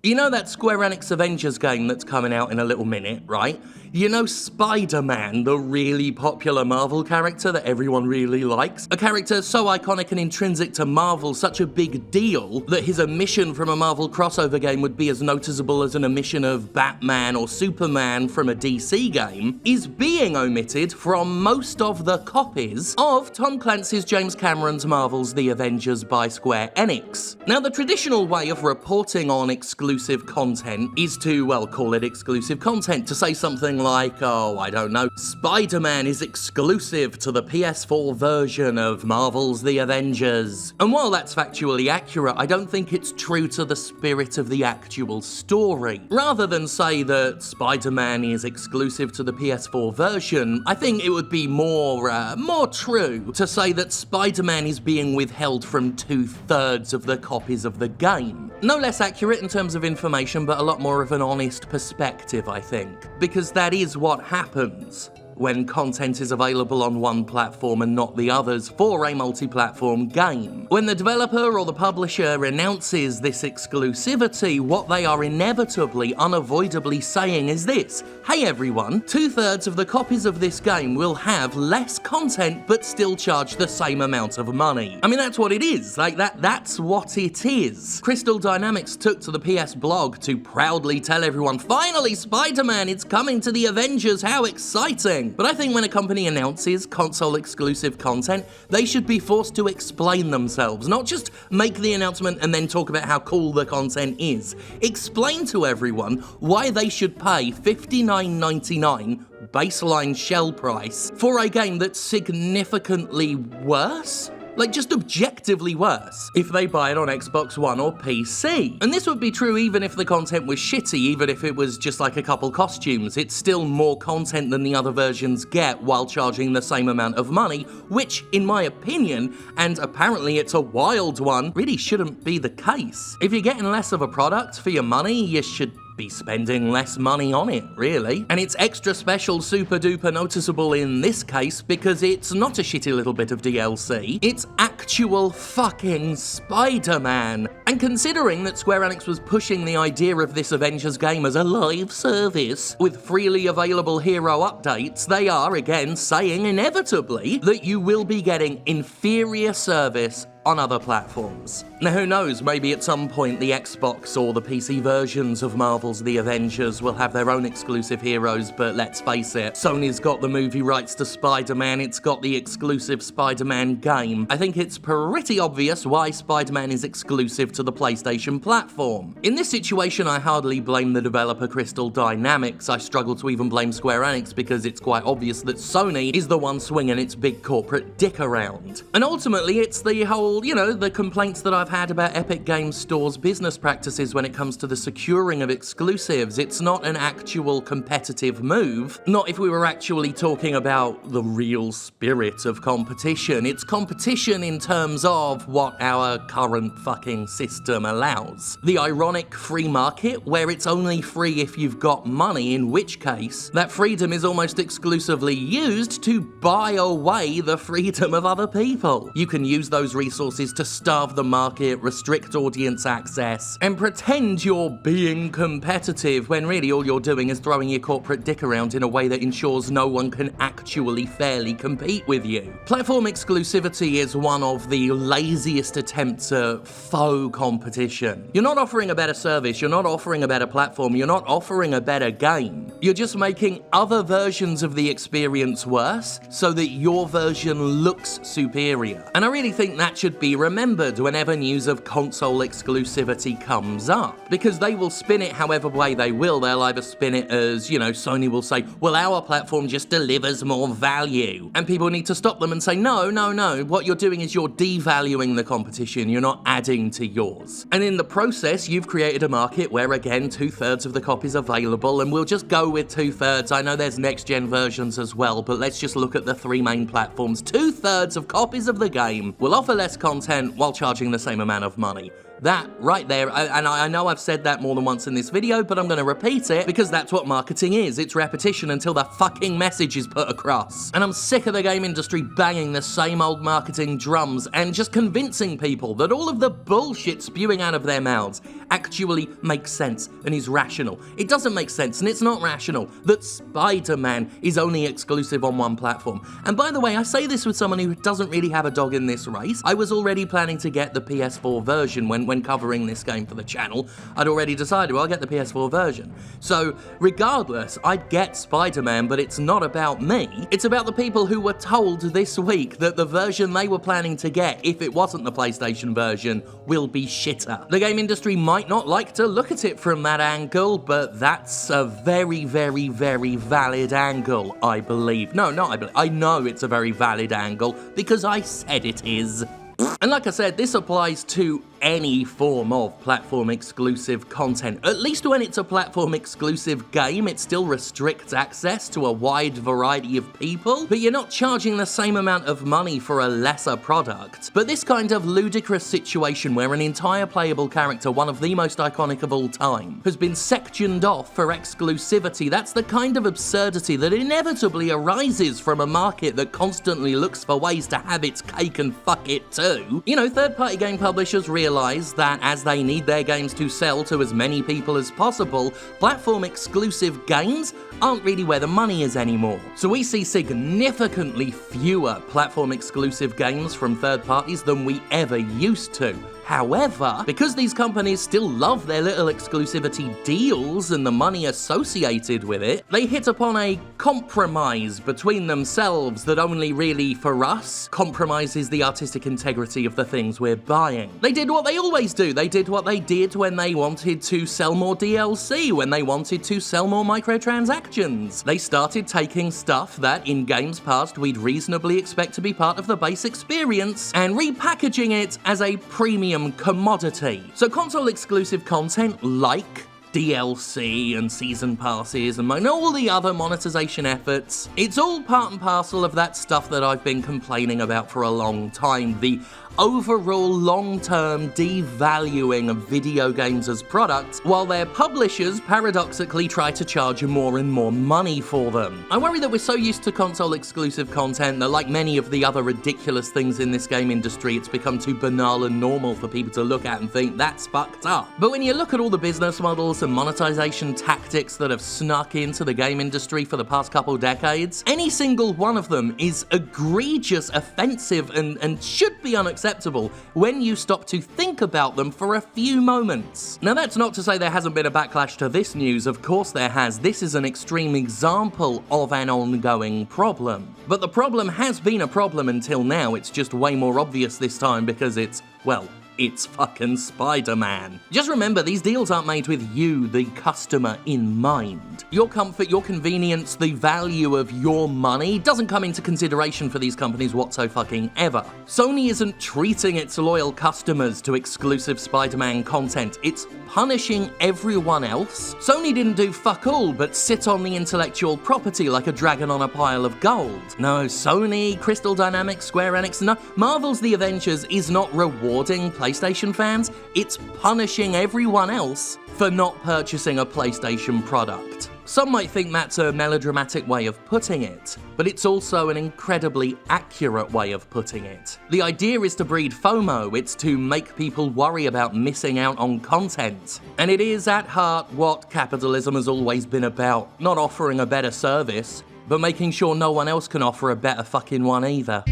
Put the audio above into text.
You know that Square Enix Avengers game that's coming out in a little minute, right? You know Spider-Man, the really popular Marvel character that everyone really likes? A character so iconic and intrinsic to Marvel, such a big deal, that his omission from a Marvel crossover game would be as noticeable as an omission of Batman or Superman from a DC game, is being omitted from most of the copies of Tom Clancy's James Cameron's Marvel's The Avengers by Square Enix. Now, the traditional way of reporting on exclusive content is to, well, call it exclusive content, to say something like, oh, I don't know, Spider-Man is exclusive to the PS4 version of Marvel's The Avengers. And while that's factually accurate, I don't think it's true to the spirit of the actual story. Rather than say that Spider-Man is exclusive to the PS4 version, I think it would be more true to say that Spider-Man is being withheld from 2/3 of the copies of the game. No less accurate in terms of information, but a lot more of an honest perspective, I think. Because that is what happens when content is available on one platform and not the others for a multi-platform game. When the developer or the publisher announces this exclusivity, what they are inevitably, unavoidably saying is this: hey everyone, 2/3 of the copies of this game will have less content but still charge the same amount of money. I mean, that's what it is. Like, that's what it is. Crystal Dynamics took to the PS blog to proudly tell everyone, finally Spider-Man, it's coming to the Avengers, how exciting! But I think when a company announces console-exclusive content, they should be forced to explain themselves, not just make the announcement and then talk about how cool the content is. Explain to everyone why they should pay $59.99 baseline shell price for a game that's significantly worse? Like, just objectively worse, if they buy it on Xbox One or PC. And this would be true even if the content was shitty, even if it was just like a couple costumes. It's still more content than the other versions get while charging the same amount of money, which, in my opinion, and apparently it's a wild one, really shouldn't be the case. If you're getting less of a product for your money, you should be spending less money on it, really. And it's extra special, super duper noticeable in this case because it's not a shitty little bit of DLC, it's actual fucking Spider-Man. And considering that Square Enix was pushing the idea of this Avengers game as a live service with freely available hero updates, they are again saying inevitably that you will be getting inferior service on other platforms. Now who knows, maybe at some point the Xbox or the PC versions of Marvel's The Avengers will have their own exclusive heroes, but let's face it, Sony's got the movie rights to Spider-Man, it's got the exclusive Spider-Man game. I think it's pretty obvious why Spider-Man is exclusive to the PlayStation platform. In this situation, I hardly blame the developer Crystal Dynamics. I struggle to even blame Square Enix because it's quite obvious that Sony is the one swinging its big corporate dick around. And ultimately, it's the whole, you know, the complaints that I've had about Epic Games Store's business practices when it comes to the securing of exclusives. It's not an actual competitive move. Not if we were actually talking about the real spirit of competition. It's competition in terms of what our current fucking system allows. The ironic free market, where it's only free if you've got money, in which case, that freedom is almost exclusively used to buy away the freedom of other people. You can use those resources to starve the market, restrict audience access, and pretend you're being competitive when really all you're doing is throwing your corporate dick around in a way that ensures no one can actually fairly compete with you. Platform exclusivity is one of the laziest attempts at faux competition. You're not offering a better service, you're not offering a better platform, you're not offering a better game. You're just making other versions of the experience worse so that your version looks superior. And I really think that should be remembered whenever news of console exclusivity comes up, because they will spin it however way they will. They'll either spin it as, you know, Sony will say, well, our platform just delivers more value, and people need to stop them and say, no, what you're doing is you're devaluing the competition, you're not adding to yours. And in the process, you've created a market where, again, 2/3 of the copies available, and we'll just go with 2/3. I know there's next-gen versions as well, but let's just look at the three main platforms. 2/3 of copies of the game will offer less content while charging the same amount of money. That right there, and I know I've said that more than once in this video, but I'm gonna repeat it because that's what marketing is. It's repetition until the fucking message is put across. And I'm sick of the game industry banging the same old marketing drums and just convincing people that all of the bullshit spewing out of their mouths actually makes sense and is rational. It doesn't make sense and it's not rational that Spider-Man is only exclusive on one platform. And by the way, I say this with someone who doesn't really have a dog in this race. I was already planning to get the PS4 version when covering this game for the channel. I'd already decided, well, I'll get the PS4 version. So regardless, I'd get Spider-Man, but it's not about me. It's about the people who were told this week that the version they were planning to get, if it wasn't the PlayStation version, will be shitter. The game industry might not like to look at it from that angle, but that's a very, very, very valid angle, I believe. No, not I believe. I know it's a very valid angle because I said it is. And like I said, this applies to any form of platform exclusive content. At least when it's a platform exclusive game, it still restricts access to a wide variety of people, but you're not charging the same amount of money for a lesser product. But this kind of ludicrous situation where an entire playable character, one of the most iconic of all time, has been sectioned off for exclusivity, that's the kind of absurdity that inevitably arises from a market that constantly looks for ways to have its cake and fuck it too. You know, third-party game publishers realize that as they need their games to sell to as many people as possible, platform exclusive games aren't really where the money is anymore. So we see significantly fewer platform exclusive games from third parties than we ever used to. However, because these companies still love their little exclusivity deals and the money associated with it, they hit upon a compromise between themselves that only really, for us, compromises the artistic integrity of the things we're buying. They did what they always do. They did what they did when they wanted to sell more DLC, when they wanted to sell more microtransactions. They started taking stuff that, in games past, we'd reasonably expect to be part of the base experience and repackaging it as a premium commodity. So console exclusive content like DLC and season passes and all the other monetization efforts, it's all part and parcel of that stuff that I've been complaining about for a long time. The overall long-term devaluing of video games as products, while their publishers paradoxically try to charge more and more money for them. I worry that we're so used to console exclusive content that, like many of the other ridiculous things in this game industry, it's become too banal and normal for people to look at and think that's fucked up. But when you look at all the business models and monetization tactics that have snuck into the game industry for the past couple decades, any single one of them is egregious, offensive, and should be unacceptable when you stop to think about them for a few moments. Now, that's not to say there hasn't been a backlash to this news. Of course there has. This is an extreme example of an ongoing problem. But the problem has been a problem until now. It's just way more obvious this time because it's, well, it's fucking Spider-Man. Just remember, these deals aren't made with you, the customer, in mind. Your comfort, your convenience, the value of your money doesn't come into consideration for these companies whatso-fucking-ever. Sony isn't treating its loyal customers to exclusive Spider-Man content, it's punishing everyone else. Sony didn't do fuck all but sit on the intellectual property like a dragon on a pile of gold. No, Sony, Crystal Dynamics, Square Enix, no, Marvel's The Avengers is not rewarding PlayStation fans, it's punishing everyone else for not purchasing a PlayStation product. Some might think that's a melodramatic way of putting it, but it's also an incredibly accurate way of putting it. The idea is to breed FOMO, it's to make people worry about missing out on content. And it is at heart what capitalism has always been about, not offering a better service, but making sure no one else can offer a better fucking one either.